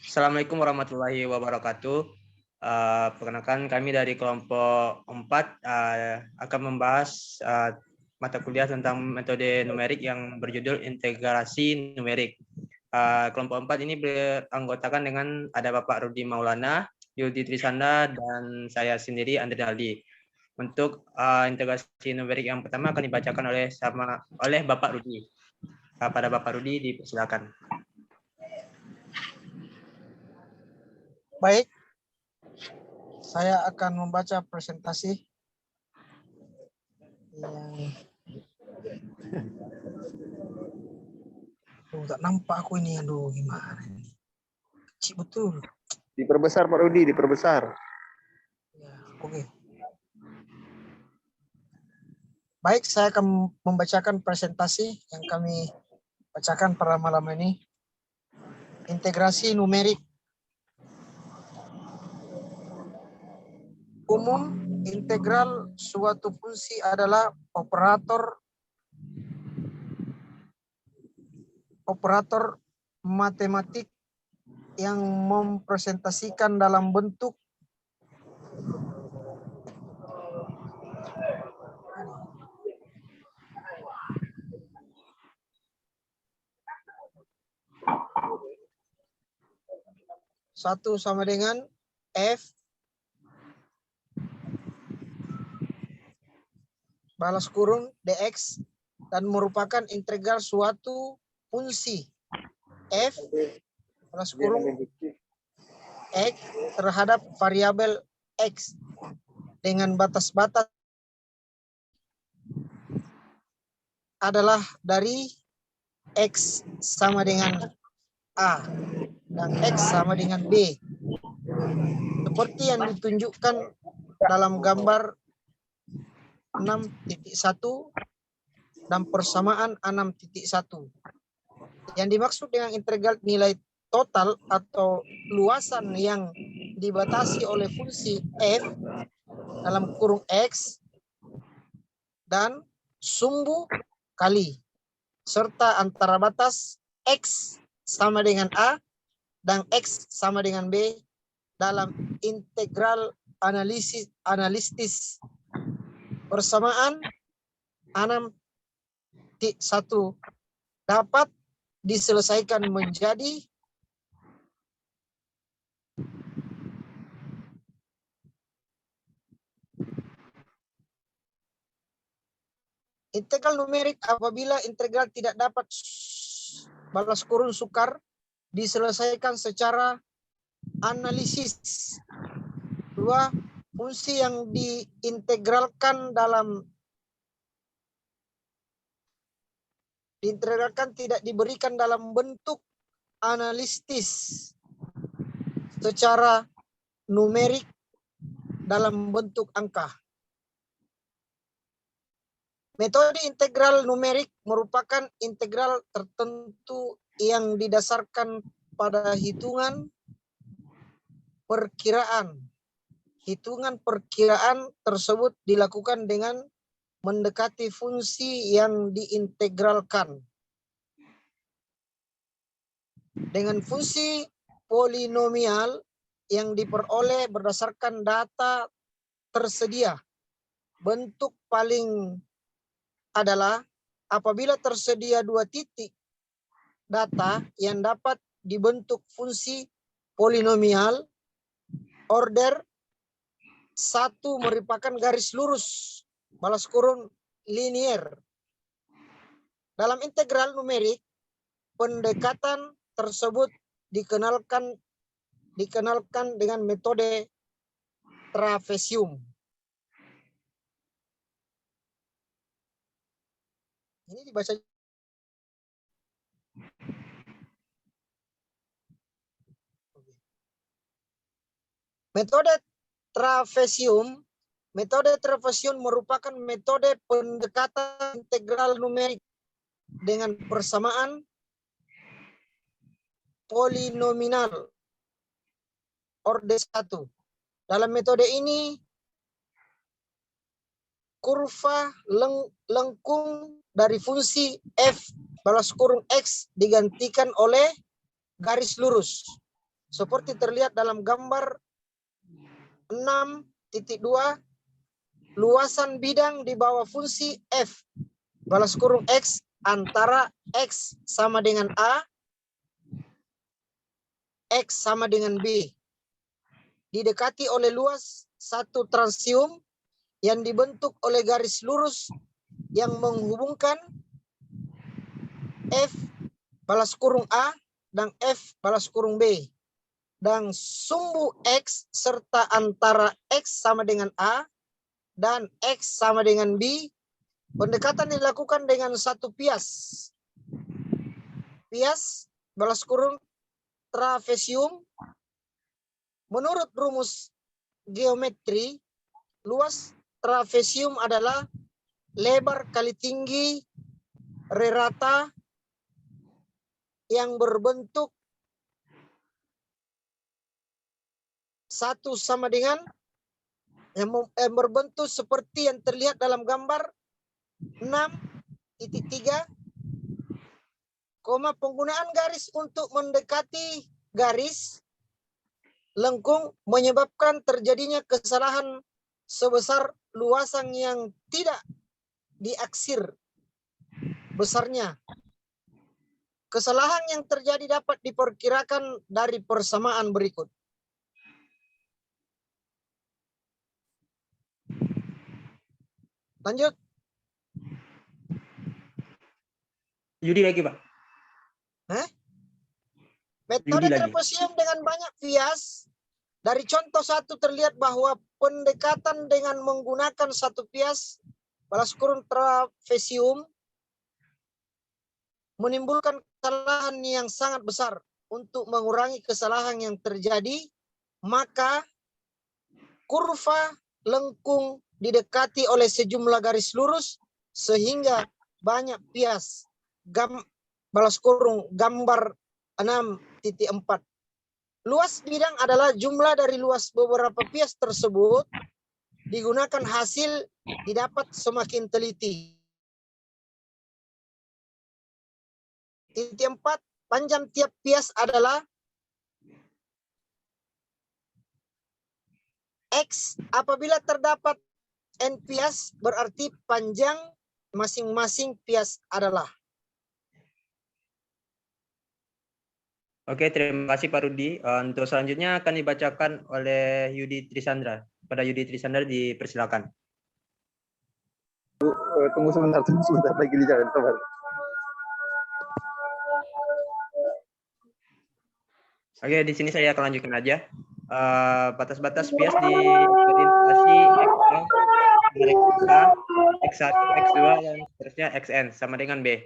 Assalamualaikum warahmatullahi wabarakatuh. Perkenalkan kami dari kelompok 4 akan membahas mata kuliah tentang metode numerik yang berjudul integrasi numerik. Kelompok 4 ini beranggotakan dengan ada Bapak Rudi Maulana, Yudi Trisanda, dan saya sendiri Andre Daldi. Untuk integrasi numerik yang pertama akan dibacakan oleh Bapak Rudi. Pada Bapak Rudi dipersilakan. Baik, saya akan membaca presentasi yang tak nampak aku ini. Aduh, gimana ini? Kecil betul. Diperbesar Pak Rudi, diperbesar. Ya, oke. Baik, saya akan membacakan presentasi yang kami bacakan pada malam ini. Integrasi numerik. Umum, integral suatu fungsi adalah operator matematik yang mempresentasikan dalam bentuk satu sama dengan F balas kurung dx dan merupakan integral suatu fungsi F balas kurung x terhadap variabel x dengan batas-batas adalah dari x sama dengan A dan x sama dengan B. Seperti yang ditunjukkan dalam gambar 6.1 dan persamaan 6.1. Yang dimaksud dengan integral nilai total atau luasan yang dibatasi oleh fungsi f dalam kurung x dan sumbu kali serta antara batas x sama dengan A dan x sama dengan B dalam integral analisis persamaan 6.1 dapat diselesaikan menjadi integral numerik apabila integral tidak dapat balas kurung sukar diselesaikan secara analisis. Dua, fungsi yang diintegralkan tidak diberikan dalam bentuk analitis secara numerik dalam bentuk angka. Metode integral numerik merupakan integral tertentu yang didasarkan pada hitungan perkiraan. Hitungan perkiraan tersebut dilakukan dengan mendekati fungsi yang diintegralkan. Dengan fungsi polinomial yang diperoleh berdasarkan data tersedia. Bentuk paling adalah apabila tersedia dua titik data yang dapat dibentuk fungsi polinomial, order 1 merupakan garis lurus balas kurung linier. Dalam integral numerik, pendekatan tersebut dikenalkan dengan metode trapesium. Ini dibaca. Metode trapesium merupakan metode pendekatan integral numerik dengan persamaan polinomial order 1. Dalam metode ini, kurva lengkung dari fungsi f balas kurung x digantikan oleh garis lurus. seperti terlihat dalam gambar 6.2, luasan bidang di bawah fungsi f balas kurung x antara x sama dengan a, x sama dengan b, didekati oleh luas satu transium yang dibentuk oleh garis lurus yang menghubungkan f balas kurung a dan f balas kurung b, dan sumbu x serta antara x sama dengan a dan x sama dengan b. Pendekatan dilakukan dengan satu pias balas kurung trapesium. Menurut rumus geometri, luas trapesium adalah lebar kali tinggi rata yang berbentuk satu sama dengan yang berbentuk seperti yang terlihat dalam gambar 6.3, penggunaan garis untuk mendekati garis lengkung menyebabkan terjadinya kesalahan sebesar luasan yang tidak diaksir besarnya. Kesalahan yang terjadi dapat diperkirakan dari persamaan berikut. Lanjut. Yudi lagi, Pak. Metode Yudi lagi. trapesium dengan banyak pias. Dari contoh satu terlihat bahwa pendekatan dengan menggunakan satu pias balas kurung trapesium menimbulkan kesalahan yang sangat besar. Untuk mengurangi kesalahan yang terjadi, maka kurva lengkung didekati oleh sejumlah garis lurus sehingga banyak pias balas kurung gambar 6.4. Luas bidang adalah jumlah dari luas beberapa pias tersebut. Digunakan hasil didapat semakin teliti. Titik 4, panjang tiap pias adalah X. Apabila terdapat N pias, berarti panjang masing-masing pias adalah. Oke, terima kasih Pak Rudi. Untuk selanjutnya akan dibacakan oleh Yudi Trisandra. Pada Yudi Trisandra dipersilakan. Tunggu sebentar lagi di jalan, sabar. Oke, di sini saya akan lanjutkan aja. Batas-batas pias di orientasi X1, X2, dan seterusnya Xn sama dengan B.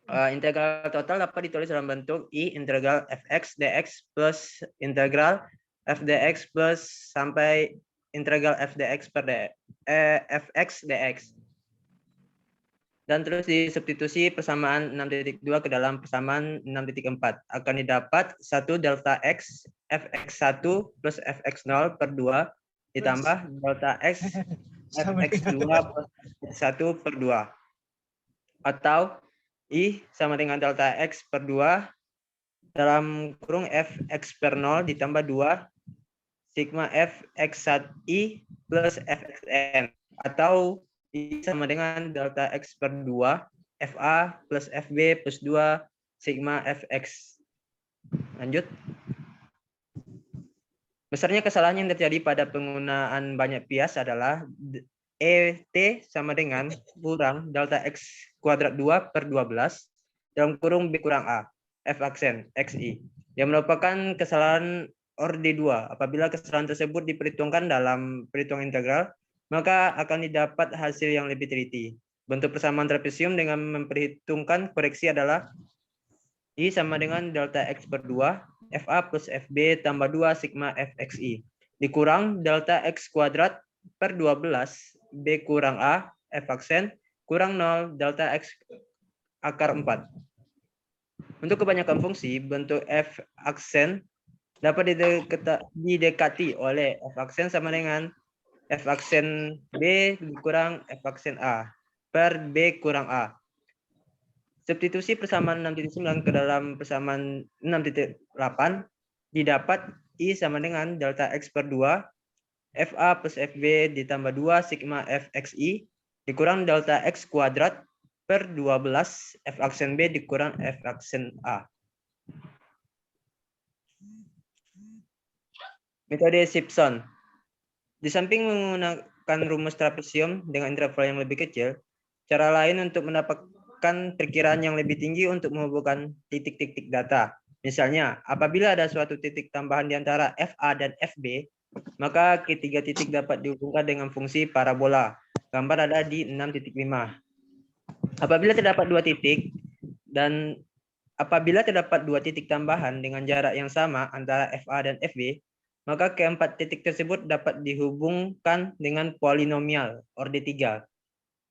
Integral total dapat ditulis dalam bentuk I integral fx dx plus integral f dx plus sampai integral f dx per fx dx. Dan terus disubstitusi persamaan 6.2 ke dalam persamaan 6.4. Akan didapat 1 delta x fx1 plus fx0 per 2 ditambah delta x fx2 plus fx1 per 2. Atau I sama dengan delta X per 2 dalam kurung Fx per 0 ditambah 2 sigma Fx1I plus Fxn. Atau I sama dengan delta X per 2 Fa plus Fb plus 2 sigma Fx. Lanjut. Besarnya kesalahan yang terjadi pada penggunaan banyak pias adalah ET sama dengan kurang delta X kuadrat 2 per 12 dalam kurung B kurang A F aksen XI yang merupakan kesalahan orde 2. Apabila kesalahan tersebut diperhitungkan dalam perhitungan integral, maka akan didapat hasil yang lebih teliti. Bentuk persamaan trapesium dengan memperhitungkan koreksi adalah I sama dengan delta X per 2 FA plus FB tambah 2 sigma FXI dikurang delta X kuadrat per 12 B kurang A F aksen kurang 0 delta X akar 4. Untuk kebanyakan fungsi, bentuk F aksen dapat didekati oleh F aksen sama dengan F aksen B kurang F aksen A per B kurang A. Substitusi persamaan 6.9 ke dalam persamaan 6.8 didapat I sama dengan delta X per 2, FA plus FB ditambah 2 sigma FXI dikurang delta X kuadrat per 12 F aksen B dikurang F aksen A. Metode Simpson. Di samping menggunakan rumus trapesium dengan interval yang lebih kecil, cara lain untuk mendapatkan perkiraan yang lebih tinggi untuk menghubungkan titik-titik data. Misalnya, apabila ada suatu titik tambahan di antara FA dan FB, maka ketiga titik dapat dihubungkan dengan fungsi parabola. Gambar ada di 6.5. Apabila terdapat dua titik dan apabila terdapat dua titik tambahan dengan jarak yang sama antara FA dan FB, maka keempat titik tersebut dapat dihubungkan dengan polinomial orde 3.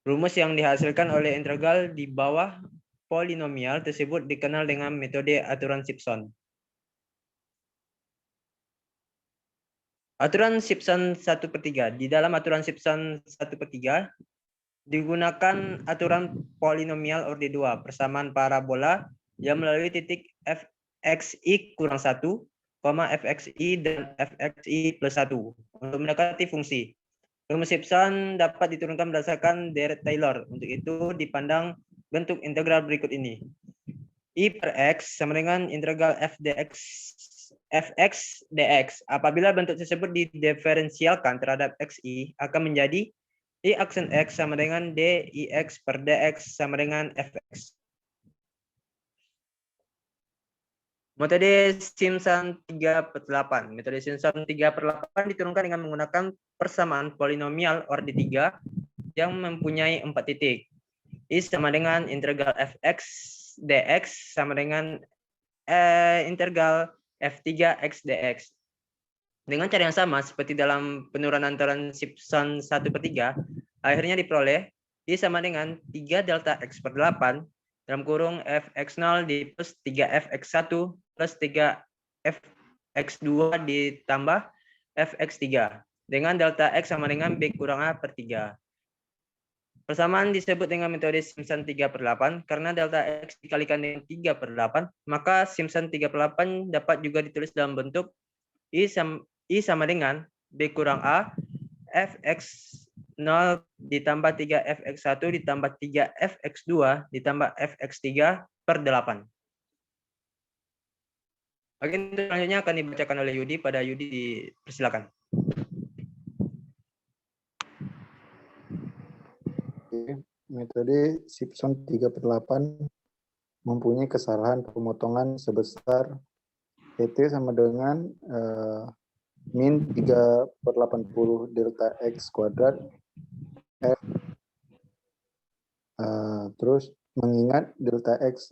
Rumus yang dihasilkan oleh integral di bawah polinomial tersebut dikenal dengan metode aturan Simpson. Aturan Simpson 1/3. Di dalam aturan Simpson 1/3 digunakan aturan polinomial orde 2, persamaan parabola yang melalui titik fxi kurang 1, fxi dan fxi plus 1 untuk mendekati fungsi. Rumus Simpson dapat diturunkan berdasarkan deret Taylor. Untuk itu dipandang bentuk integral berikut ini. I per x sama dengan integral f fx dx. Apabila bentuk tersebut didiferensialkan terhadap xi akan menjadi I aksen x sama dengan dix per dx sama dengan fx. Metode Simpson 3/8. Metode Simpson 3/8 diturunkan dengan menggunakan persamaan polinomial orde 3 yang mempunyai 4 titik. I sama dengan integral fx dx sama dengan integral f3x dx. Dengan cara yang sama seperti dalam penurunan aturan Simpson 1/3, akhirnya diperoleh I sama dengan 3 delta x per 8 dalam kurung fx0 di plus 3fx1 plus 3fx2 ditambah fx3 dengan delta x sama dengan b kurang a per 3. Persamaan disebut dengan metode Simpson 3/8 karena delta x dikalikan dengan 3/8, maka Simpson 3/8 dapat juga ditulis dalam bentuk I sama dengan b kurang a fx0 ditambah 3fx1 ditambah 3fx2 ditambah fx3 per 8. Bagian selanjutnya akan dibacakan oleh Yudi. Pada Yudi dipersilakan. Metode Simpson 3/8 mempunyai kesalahan pemotongan sebesar PT sama dengan min 3/80 delta X kuadrat F. Terus mengingat delta X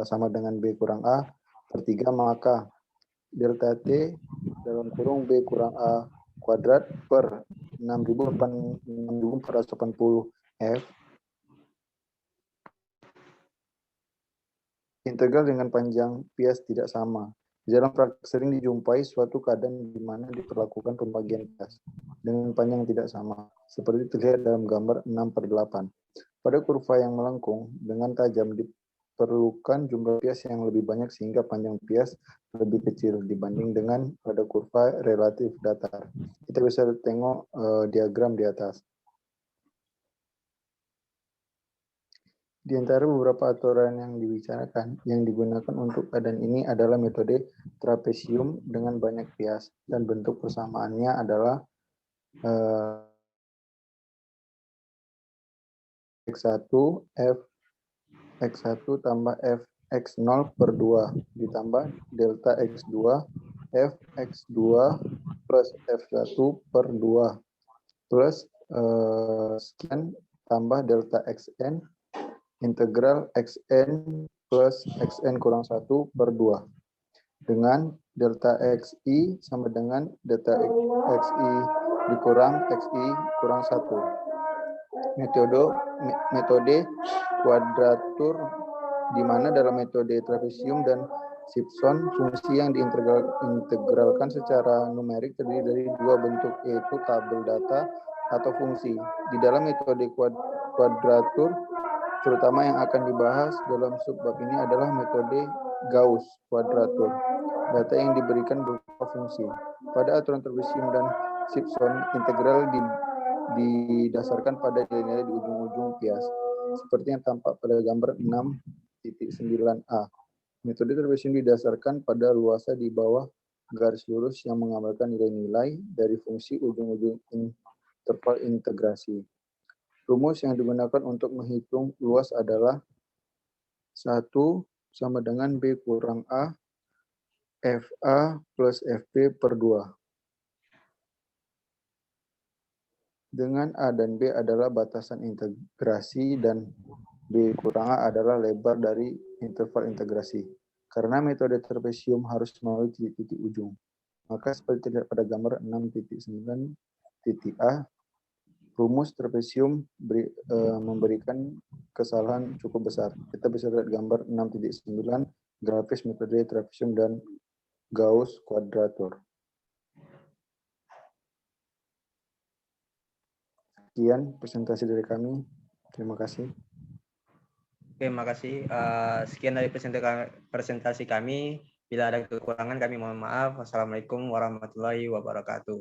sama dengan B kurang A per 3, maka delta T dalam kurung B kurang A kuadrat per 6.480 F integral dengan panjang bias tidak sama. Di dalam praktek sering dijumpai suatu keadaan di mana diperlakukan pembagian bias dengan panjang tidak sama, seperti terlihat dalam gambar 6/8. Pada kurva yang melengkung dengan tajam diperlukan jumlah bias yang lebih banyak sehingga panjang bias lebih kecil dibanding dengan pada kurva relatif datar. Kita bisa tengok diagram di atas. Di antara beberapa aturan yang dibicarakan, yang digunakan untuk keadaan ini adalah metode trapesium dengan banyak bias, dan bentuk persamaannya adalah x1 f x1 tambah f x0 per 2 ditambah delta x2 f x2 plus f1 per 2 plus sekian tambah delta xn integral xn plus xn kurang 1 per 2 dengan delta xi sama dengan delta xi dikurang xi kurang 1. Metode kuadratur di mana dalam metode trapesium dan Simpson fungsi yang diintegralkan secara numerik terdiri dari dua bentuk, yaitu tabel data atau fungsi. Di dalam metode kuadratur terutama yang akan dibahas dalam subbab ini adalah metode Gauss kuadratur, data yang diberikan berupa fungsi. Pada aturan Trapesium dan Simpson, integral didasarkan pada nilai-nilai di ujung-ujung Pias, seperti yang tampak pada gambar 6.9a. Metode Trapesium didasarkan pada luasa di bawah garis lurus yang menggambarkan nilai-nilai dari fungsi ujung-ujung interval integrasi. Rumus yang digunakan untuk menghitung luas adalah 1 sama dengan B kurang A, FA plus FB per 2. Dengan A dan B adalah batasan integrasi dan B kurang A adalah lebar dari interval integrasi. Karena metode Trapesium harus melalui titik-titik ujung, maka seperti terlihat pada gambar 6.9a, rumus Trapesium memberikan kesalahan cukup besar. Kita bisa lihat gambar 6.9, grafis metode Trapesium dan Gauss kuadratur. Sekian presentasi dari kami. Terima kasih. Oke, makasih. Sekian dari presentasi kami. Bila ada kekurangan kami mohon maaf. Wassalamualaikum warahmatullahi wabarakatuh.